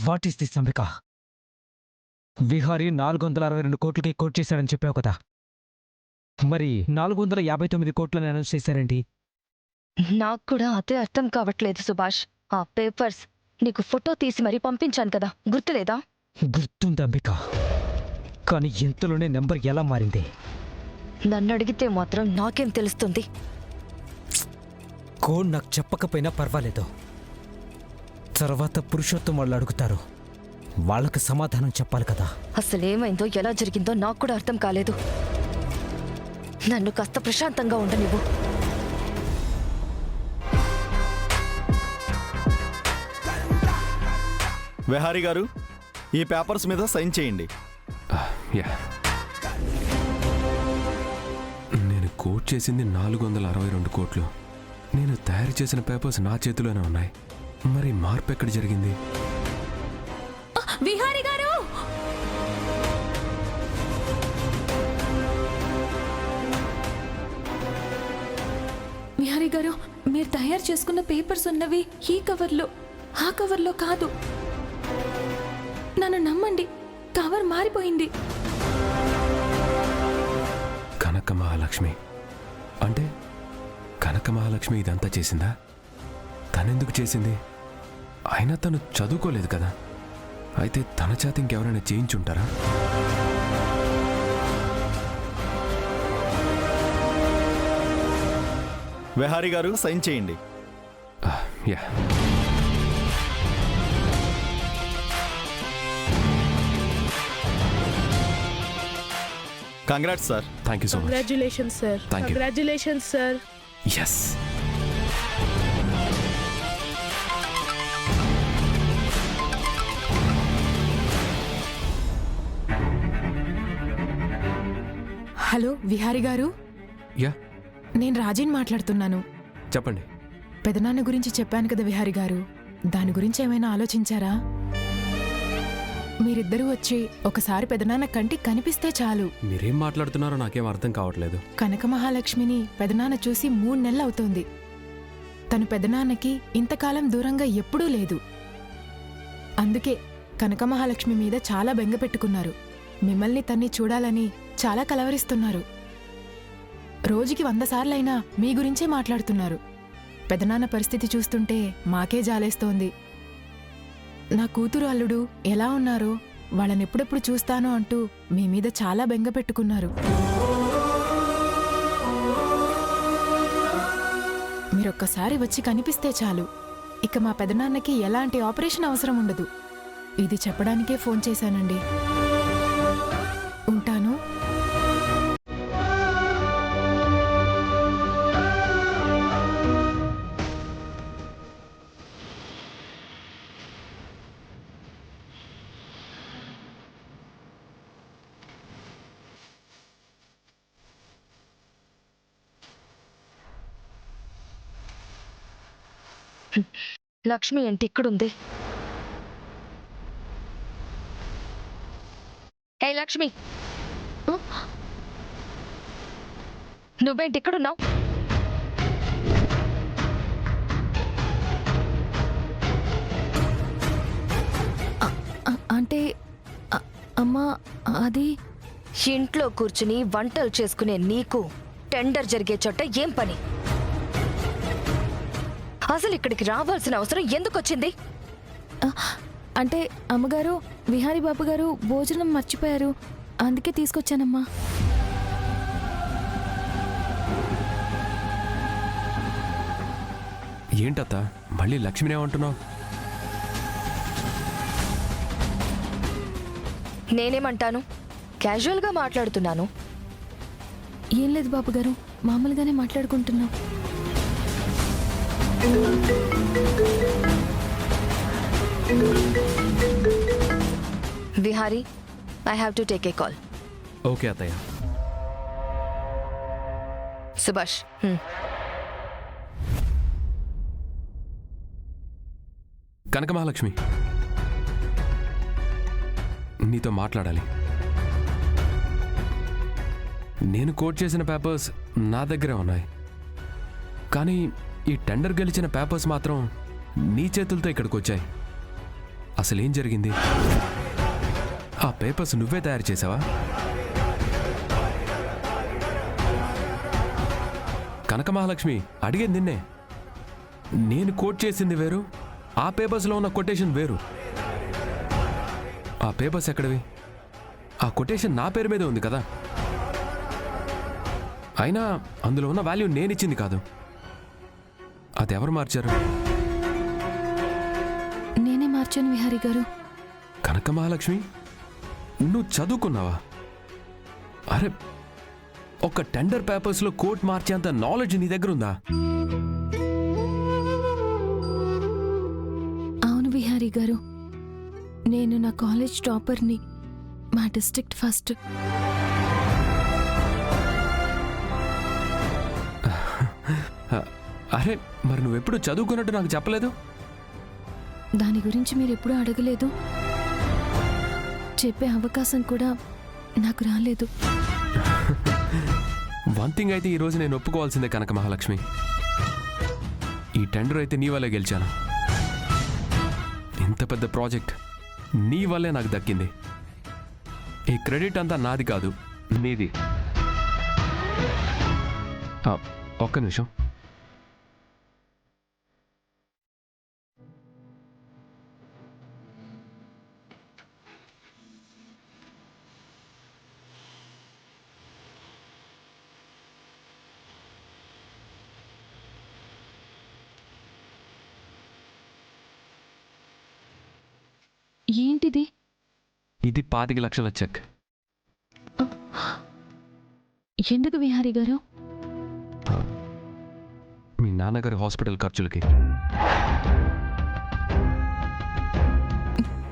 What is this Ambika? Vihari 462 కోట్లకి coat చేశాడని చెప్పావు కదా, మరి 459 కోట్లని అనౌన్స్ చేశారేంటి? నాకు కూడా అదే అర్థం కావట్లేదు సుభాష్. ఆ పేపర్స్ నీకు ఫోటో తీసి మరీ పంపించాను కదా, గుర్తులేదా? గుర్తుంది అంబిక, కానీ ఇంతలోనే నెంబర్ ఎలా మారింది? నన్ను అడిగితే మాత్రం నాకేం తెలుస్తుంది? కోడ్ నాకు చెప్పకపోయినా పర్వాలేదు, తర్వాత పురుషోత్తం వాళ్ళు అడుగుతారు, వాళ్ళకి సమాధానం చెప్పాలి కదా. అసలేమైందో ఎలా జరిగిందో నాకు కూడా అర్థం కాలేదు. నన్ను కాస్త ప్రశాంతంగా ఉండనివ్వు. విహారీ గారు, ఈ పేపర్స్ మీద సైన్ చేయండి. నేను కోట్ చేసింది 462 కోట్లు. నేను తయారు చేసిన పేపర్స్ నా చేతిలోనే ఉన్నాయి. మరి మార్పు ఎక్కడ జరిగింది? విహారీ గారు, విహారీ గారు, మీరు తయారు చేసుకున్న పేపర్స్ ఉన్నవి ఈ కవర్లో, ఆ కవర్లో కాదు. నన్ను నమ్మండి, కవర్ మారిపోయింది. కనక మహాలక్ష్మి అంటే కనక మహాలక్ష్మి ఇదంతా చేసిందా? తనెందుకు చేసింది? అయినా తను చదువుకోలేదు కదా. అయితే తన చేత ఇంకెవరైనా చేయించుంటారా? విహారీ గారు, సైన్ చేయండి. Yeah. Congrats sir. Thank you so much. Congratulations, sir. Thank you. Congratulations, sir. Yes. Hello Vihari గారు, యా, నేను రాజీని మాట్లాడుతున్నాను. చెప్పండి. పెదనాన్న గురించి చెప్పాను కదా విహారీ గారు, దాని గురించి ఏమైనా ఆలోచించారా? మీరిద్దరూ వచ్చి ఒకసారి పెదనాన్న కంటికి కనిపిస్తే చాలు. మీరేం మాట్లాడుతున్నారో నాకేం అర్థం కావట్లేదు. కనక మహాలక్ష్మిని పెదనాన్న చూసి 3 నెలలు అవుతోంది. తను పెదనాన్నకి ఇంతకాలం దూరంగా ఎప్పుడూ లేదు. అందుకే కనక మహాలక్ష్మి మీద చాలా బెంగ పెట్టుకున్నారు. మిమ్మల్ని తన్ని చూడాలని చాలా కలవరిస్తున్నారు. రోజుకి 100 సార్లైనా మీ గురించే మాట్లాడుతున్నారు. పెదనాన్న పరిస్థితి చూస్తుంటే మాకే జాలేస్తోంది. నా కూతురు అల్లుడు ఎలా ఉన్నారో, వాళ్ళనెప్పుడెప్పుడు చూస్తానో అంటూ మీ మీద చాలా బెంగ పెట్టుకున్నారు. మీరొక్కసారి వచ్చి కనిపిస్తే చాలు, ఇక మా పెదనాన్నకి ఎలాంటి ఆపరేషన్ అవసరం ఉండదు. ఇది చెప్పడానికే ఫోన్ చేశానండి. ఉంటాను. లక్ష్మి ఏంటి ఇక్కడుంది? హే లక్ష్మి, నువ్వేంటి ఇక్కడున్నావు? అంటే అమ్మా, అది ఇంట్లో కూర్చుని వంటలు చేసుకునే నీకు టెండర్ జరిగే చోట ఏం పని? అసలు ఇక్కడికి రావాల్సిన అవసరం ఎందుకు వచ్చింది? అంటే అమ్మగారు, విహారీ బాబు గారు భోజనం మర్చిపోయారు, అందుకే తీసుకొచ్చానమ్మా. ఏంటత్త, మళ్ళీ లక్ష్మినేమంటున్నావు? నేనేమంటాను, క్యాజువల్గా మాట్లాడుతున్నాను. ఏం లేదు బాబు గారు, మామూలుగానే మాట్లాడుకుంటున్నాం. Vihari, I have to take a call. Okay అత్తయ్య. సుభాష్, కనక మహాలక్ష్మి, నీతో మాట్లాడాలి. నేను కోట్ చేసిన పేపర్స్ నా దగ్గరే ఉన్నాయి, కానీ ఈ టెండర్ గెలిచిన పేపర్స్ మాత్రం నీ చేతులతో ఇక్కడికి వచ్చాయి. అసలేం జరిగింది? ఆ పేపర్స్ నువ్వే తయారు చేసావా? కనక మహాలక్ష్మి, అడిగేది నిన్నే. నేను కోట్ చేసింది వేరు, ఆ పేపర్స్లో ఉన్న కొటేషన్ వేరు. ఆ పేపర్స్ ఎక్కడవి? ఆ కొటేషన్ నా పేరు మీద ఉంది కదా. అయినా అందులో ఉన్న వాల్యూ నేనిచ్చింది కాదు. అది ఎవరు మార్చారు? నేనే మార్చాను విహారీ గారు. కనక మహాలక్ష్మి, నువ్వు చదువుకున్నావా? అరే, ఒక టెండర్ పేపర్స్లో కోట్ మార్చేంత నాలెడ్జ్ నీ దగ్గర ఉందా? అవును విహారీ గారు, నేను నా కాలేజ్ టాపర్ని, మా డిస్ట్రిక్ట్ ఫస్ట్. అరే, మరి నువ్వెప్పుడు చదువుకున్నట్టు నాకు చెప్పలేదు? దాని గురించి మీరు ఎప్పుడూ అడగలేదు, చెప్పే అవకాశం కూడా నాకు రాలేదు. వన్ థింగ్ అయితే ఈరోజు నేను ఒప్పుకోవాల్సిందే కనక మహాలక్ష్మి, ఈ టెండర్ అయితే నీ వల్లే గెలిచాను. ఇంత పెద్ద ప్రాజెక్ట్ నీ వల్లే నాకు దక్కింది. ఈ క్రెడిట్ అంతా నాది కాదు, నీది. ఒక్క నిమిషం. ఏంటిది? ఇది 25 లక్షల చెక్. ఎందుకు విహారీ గారు? మీ నాన్నగారి హాస్పిటల్ ఖర్చులకి.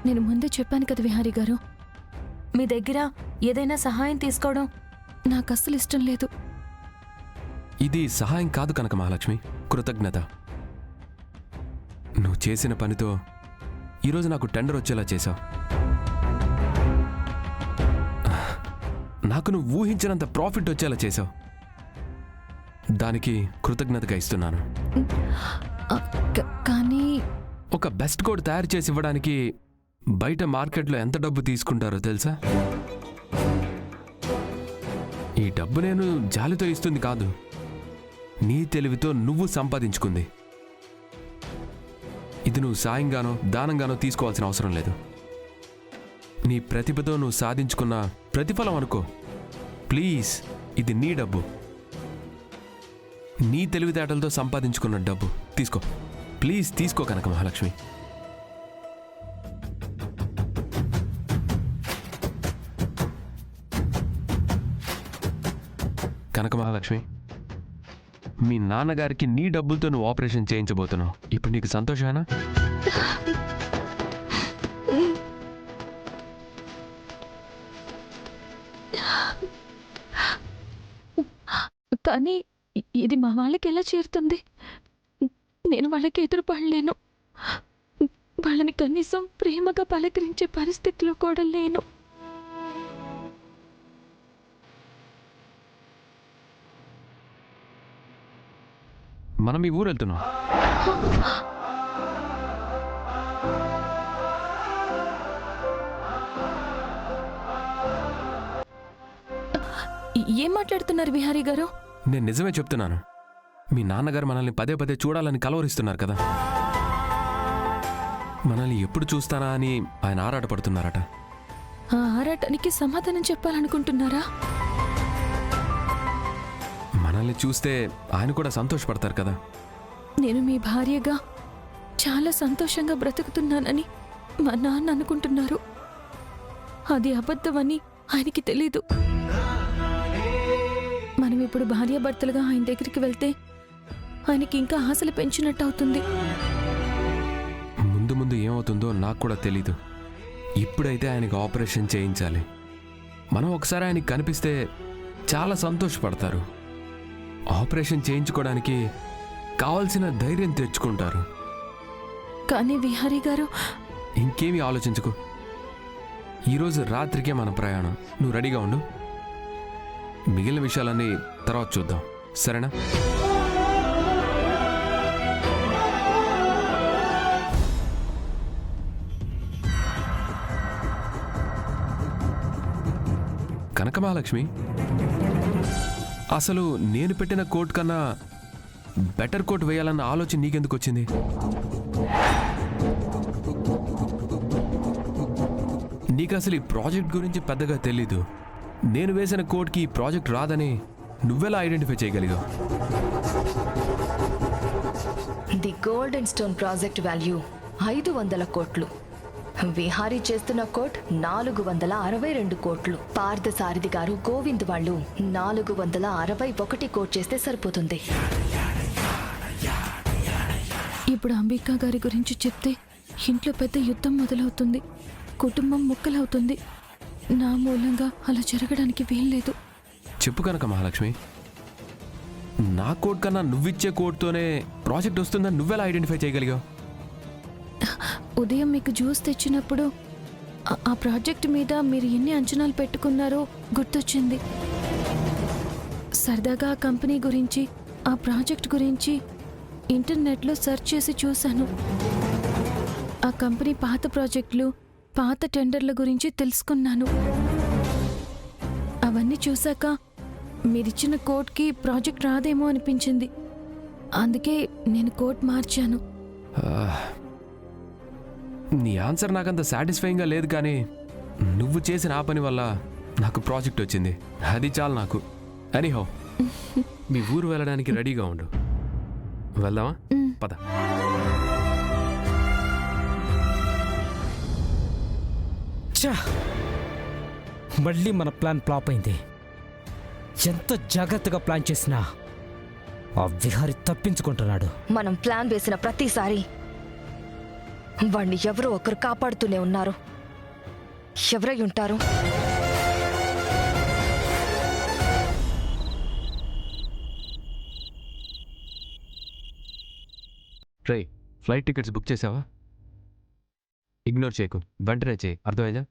నేను ముందే చెప్పాను కదా విహారీ గారు, మీ దగ్గర ఏదైనా సహాయం తీసుకోవడం నాకు అస్సలు ఇష్టం లేదు. ఇది సహాయం కాదు కనక మహాలక్ష్మి, కృతజ్ఞత. నువ్వు చేసిన పనితో ఈరోజు నాకు టెండర్ వచ్చేలా చేశావు. నాకు నువ్వు ఊహించినంత ప్రాఫిట్ వచ్చేలా చేశావు. దానికి కృతజ్ఞతగా ఇస్తున్నాను. కానీ ఒక బెస్ట్ కోడ్ తయారు చేసి ఇవ్వడానికి బయట మార్కెట్లో ఎంత డబ్బు తీసుకుంటారో తెలుసా? ఈ డబ్బు నేను జాలితో ఇస్తుంది కాదు, నీ తెలివితో నువ్వు సంపాదించుకుంది. ఇది నువ్వు సాయంగానో దానంగానో తీసుకోవాల్సిన అవసరం లేదు. నీ ప్రతిభతో నువ్వు సాధించుకున్న ప్రతిఫలం అనుకో. ప్లీజ్, ఇది నీ డబ్బు, నీ తెలివితేటలతో సంపాదించుకున్న డబ్బు. తీసుకో, ప్లీజ్ తీసుకో కనక మహాలక్ష్మి. కనక మహాలక్ష్మి, మీ నాన్నగారికి నీ డబ్బులతో నువ్వు ఆపరేషన్ చేయించబోతున్నావు. ఇప్పుడు నీకు సంతోషమేనా? కానీ ఇది మా వాళ్ళకి ఎలా చేరుతుంది? నేను వాళ్ళకి ఎదురుపడలేను, వాళ్ళని కనీసం ప్రేమగా పలకరించే పరిస్థితిలో కూడా లేను. మనం ఈ ఊరు వెళ్తున్నాం. ఏం మాట్లాడుతున్నారు విహారీ గారు? నేను నిజమే చెప్తున్నాను. మీ నాన్నగారు మనల్ని పదే పదే చూడాలని కలవరిస్తున్నారు కదా. మనల్ని ఎప్పుడు చూస్తానా అని ఆయన ఆరాటపడుతున్నారట. ఆ ఆరాటానికి సమాధానం చెప్పాలనుకుంటున్నారా? మనల్ని చూస్తే ఆయన కూడా సంతోషపడతారు కదా. నేను మీ భార్యగా చాలా సంతోషంగా బ్రతుకుతున్నానని మా నాన్న అనుకుంటున్నారు. అది అబద్ధమని ఆయనకి తెలీదు. మనం ఇప్పుడు భార్యాభర్తలుగా ఆయన దగ్గరికి వెళ్తే ఆయనకి ఇంకా ఆశలు పెంచినట్టు అవుతుంది. ముందు ముందు ఏమవుతుందో నాకు కూడా తెలీదు. ఇప్పుడైతే ఆయనకి ఆపరేషన్ చేయించాలి. మనం ఒకసారి ఆయనకి కనిపిస్తే చాలా సంతోషపడతారు. ఆపరేషన్ చేయించుకోవడానికి కావాల్సిన ధైర్యం తెచ్చుకుంటారు. కానీ విహారీ గారు, ఇంకేమీ ఆలోచించుకో. ఈరోజు రాత్రికే మన ప్రయాణం. నువ్వు రెడీగా ఉండు. మిగిలిన విషయాలన్నీ తర్వాత చూద్దాం, సరేనా? కనకమహాలక్ష్మి, అసలు నేను పెట్టిన కోట్ కన్నా బెటర్ కోట్ వేయాలన్న ఆలోచన నీకెందుకు వచ్చింది? నీకు అసలు ఈ ప్రాజెక్ట్ గురించి పెద్దగా తెలీదు. నేను వేసిన కోట్కి ఈ ప్రాజెక్ట్ రాదని నువ్వెలా ఐడెంటిఫై చేయగలిగావు? The golden stone project value 500 కోట్లు. విహారీ చేస్తున్న కోట్ 462 కోట్లు. పార్థసారథి గారు, గోవింద్ వాళ్ళు 461 కోట్ చేస్తే సరిపోతుంది. ఇప్పుడు అంబికా గారి గురించి చెప్తే ఇంట్లో పెద్ద యుద్ధం మొదలవుతుంది, కుటుంబం ముక్కలవుతుంది. నా మూలంగా అలా జరగడానికి వీల్లేదు. చెప్పు కనుక మహాలక్ష్మి, నా కోట్ కన్నా నువ్విచ్చే కోట్తోనే ప్రాజెక్ట్ వస్తుందని నువ్వెలా ఐడెంటిఫై చేయగలిగావు? ఉదయం మీకు జ్యూస్ తెచ్చినప్పుడు ఆ ప్రాజెక్ట్ మీద మీరు ఎన్ని అంచనాలు పెట్టుకున్నారో గుర్తొచ్చింది. సరదాగా ఆ కంపెనీ గురించి, ఆ ప్రాజెక్ట్ గురించి ఇంటర్నెట్లో సెర్చ్ చేసి చూశాను. ఆ కంపెనీ పాత ప్రాజెక్టులు, పాత టెండర్ల గురించి తెలుసుకున్నాను. అవన్నీ చూశాక మీరిచ్చిన కోట్కి ప్రాజెక్ట్ రాదేమో అనిపించింది. అందుకే నేను కోట్ మార్చాను. నీ ఆన్సర్ నాకంత సాటిస్ఫైయింగ్గా లేదు, కానీ నువ్వు చేసిన ఆ పని వల్ల నాకు ప్రాజెక్ట్ వచ్చింది. అది చాలు నాకు. ఎనీహౌ, మీ ఊరు వెళ్ళడానికి రెడీగా ఉండు. వెళ్దామా? పద. ఛా! మళ్ళీ మన ప్లాన్ ఫ్లాప్ అయింది. ఎంత జాగ్రత్తగా ప్లాన్ చేసినా ఆ విహారి తప్పించుకుంటున్నాడు. మనం ప్లాన్ వేసిన ప్రతిసారి వాణ్ణి ఎవరో ఒకరు కాపాడుతూనే ఉన్నారు. ఎవరై ఉంటారు? ట్రై ఫ్లైట్ టికెట్స్ బుక్ చేసావా? ఇగ్నోర్ చేయకు, వెంటనే చేయి. అర్థమైందా?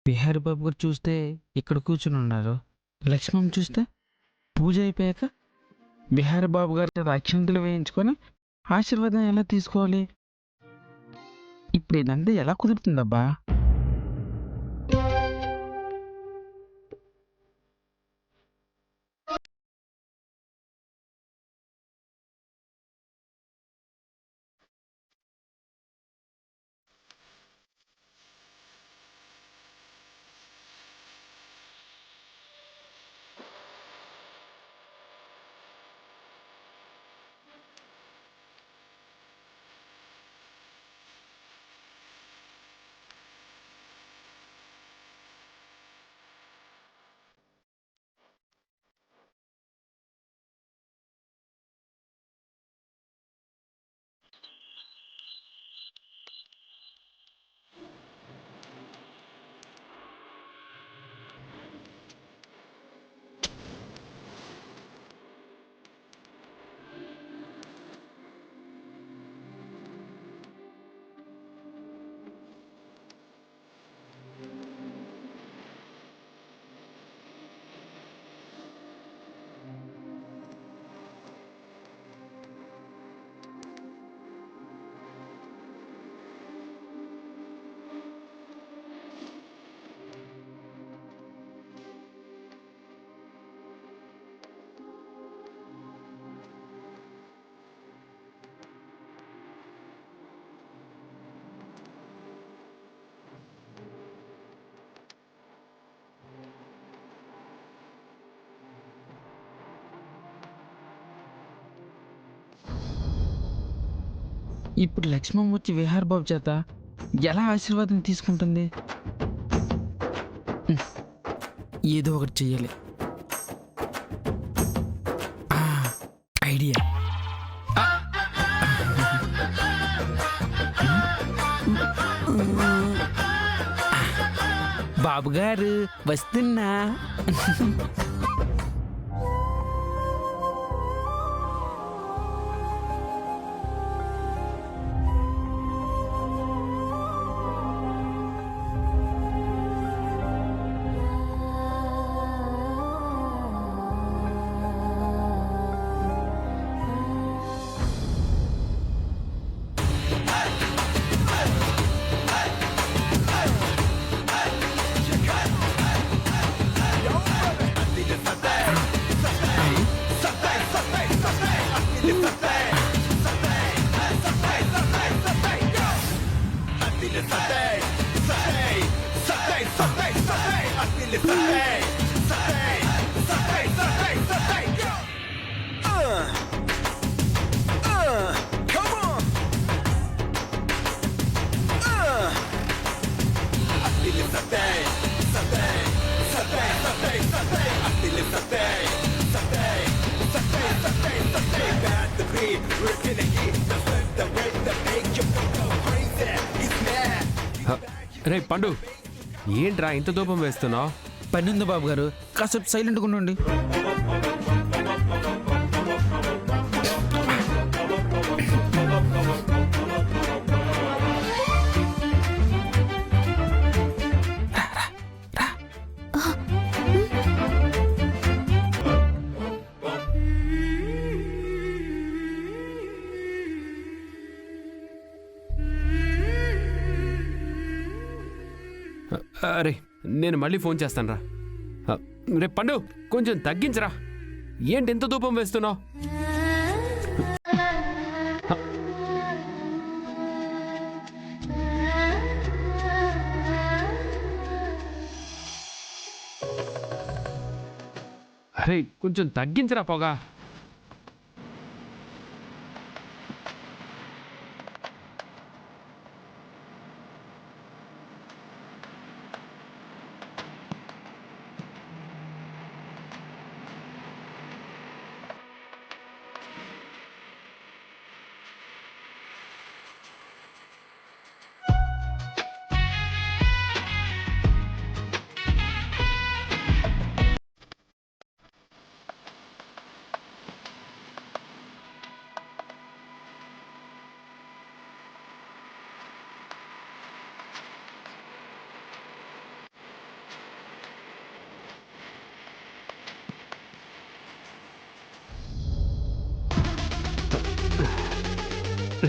బిహారీ బాబు గారు చూస్తే ఇక్కడ కూర్చుని ఉన్నారు. లక్ష్మణ్ చూస్తే పూజ అయిపోయాక బిహారీ బాబు గారి అక్షంతలు వేయించుకొని ఆశీర్వాదం ఎలా తీసుకోవాలి? ఇప్పుడు ఇదంతా ఎలా కుదురుతుందబ్బా? ఇప్పుడు లక్ష్మణ్ వచ్చి విహార్ బాబు చేత ఎలా ఆశీర్వాదం తీసుకుంటుంది? ఏదో ఒకటి చెయ్యాలి. ఐడియా. బాబు గారు వస్తున్నా. రే పండు, ఏంట్రా ఇంత దూపం వేస్తున్నావు? పని ఉంది బాబు గారు, కాసేపు సైలెంట్గా ఉండండి. అరే నేను మళ్ళీ ఫోన్ చేస్తాను రా. రే పండు, కొంచెం తగ్గించరా. ఏంటి ఎంత ధూపం వేస్తున్నావు? అరే కొంచెం తగ్గించరా పొగ.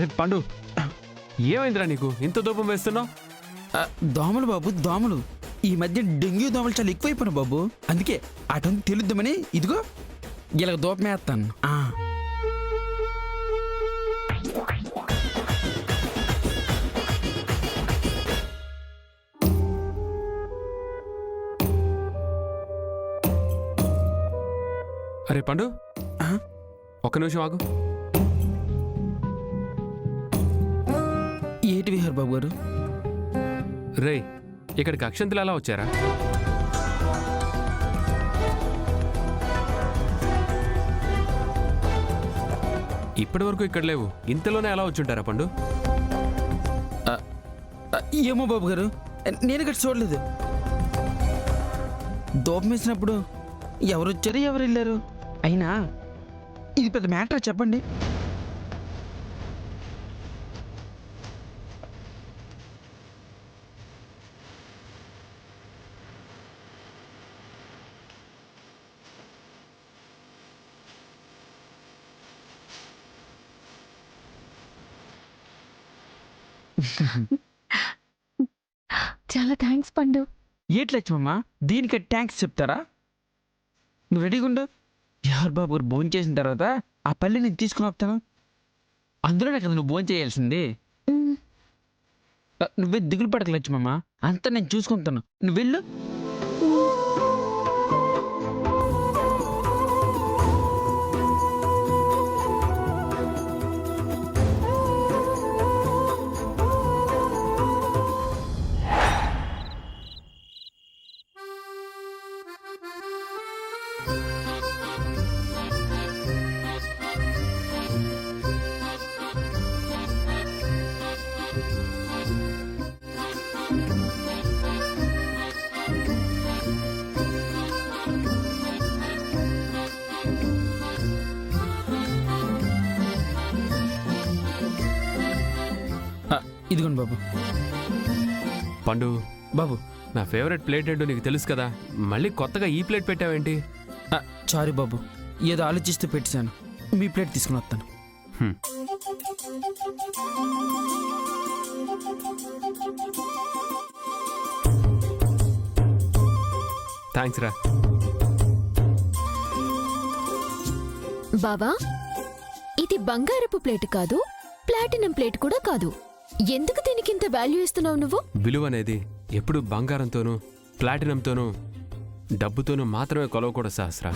రే పండు, ఏమైందిరా నీకు ఇంత ధూపం వేస్తున్నావు? దోమలు బాబు, దోమలు. ఈ మధ్య డెంగ్యూ దోమలు చాలా ఎక్కువైపోయినాయి బాబు. అందుకే అటంతా తెలుద్దామని ఇదిగో ఇలా దూపం వేస్తాను. అరే పండు, ఒక్క నిమిషం ఆగు. ఏటి విహార్ బాబు గారు? రే ఇక్కడికి అక్షంతలు ఎలా వచ్చారా? ఇప్పటి వరకు ఇక్కడ లేవు, ఇంతలోనే ఎలా వచ్చుంటారా పండు? ఏమో బాబు గారు, నేను ఇక్కడ చూడలేదు. దూపం వేసినప్పుడు ఎవరు వచ్చారు ఎవరు వెళ్ళారు? అయినా ఇది పెద్ద మ్యాటర్ చెప్పండి. చాలా థ్యాంక్స్ పండు. ఏటి లక్ష్మమ్మ, దీనికి థ్యాంక్స్ చెప్తారా? నువ్వు రెడీగా ఉండు. విహార్ బాబు గారు భోజనం చేసిన తర్వాత ఆ పల్లి నేను తీసుకుని వస్తాను. అందులోనే కదా నువ్వు భోజనం చేయాల్సింది. నువ్వే దిగులు పడక లక్ష్మమ్మ, అంతా నేను చూసుకుంటాను. నువ్వు వెళ్ళు. ఇదిగోండి బాబు. పండు బాబు, నా ఫేవరెట్ ప్లేట్ ఏంటో నీకు తెలుసు కదా, మళ్ళీ కొత్తగా ఈ ప్లేట్ పెట్టావేంటి? సారీ బాబు, ఏదో ఆలోచిస్తూ పెట్టాను. మీ ప్లేట్ తీసుకుని వస్తాను. థ్యాంక్స్ రా. బావా, ఇది బంగారపు ప్లేట్ కాదు, ప్లాటినం ప్లేట్ కూడా కాదు. ఎందుకు దీనికి ఇంత వాల్యూ ఇస్తున్నావు నువ్వు? విలువ అనేది ఎప్పుడు బంగారంతోనూ ప్లాటినంతోనూ డబ్బుతోనూ మాత్రమే కొలవకూడదు సహస్ర.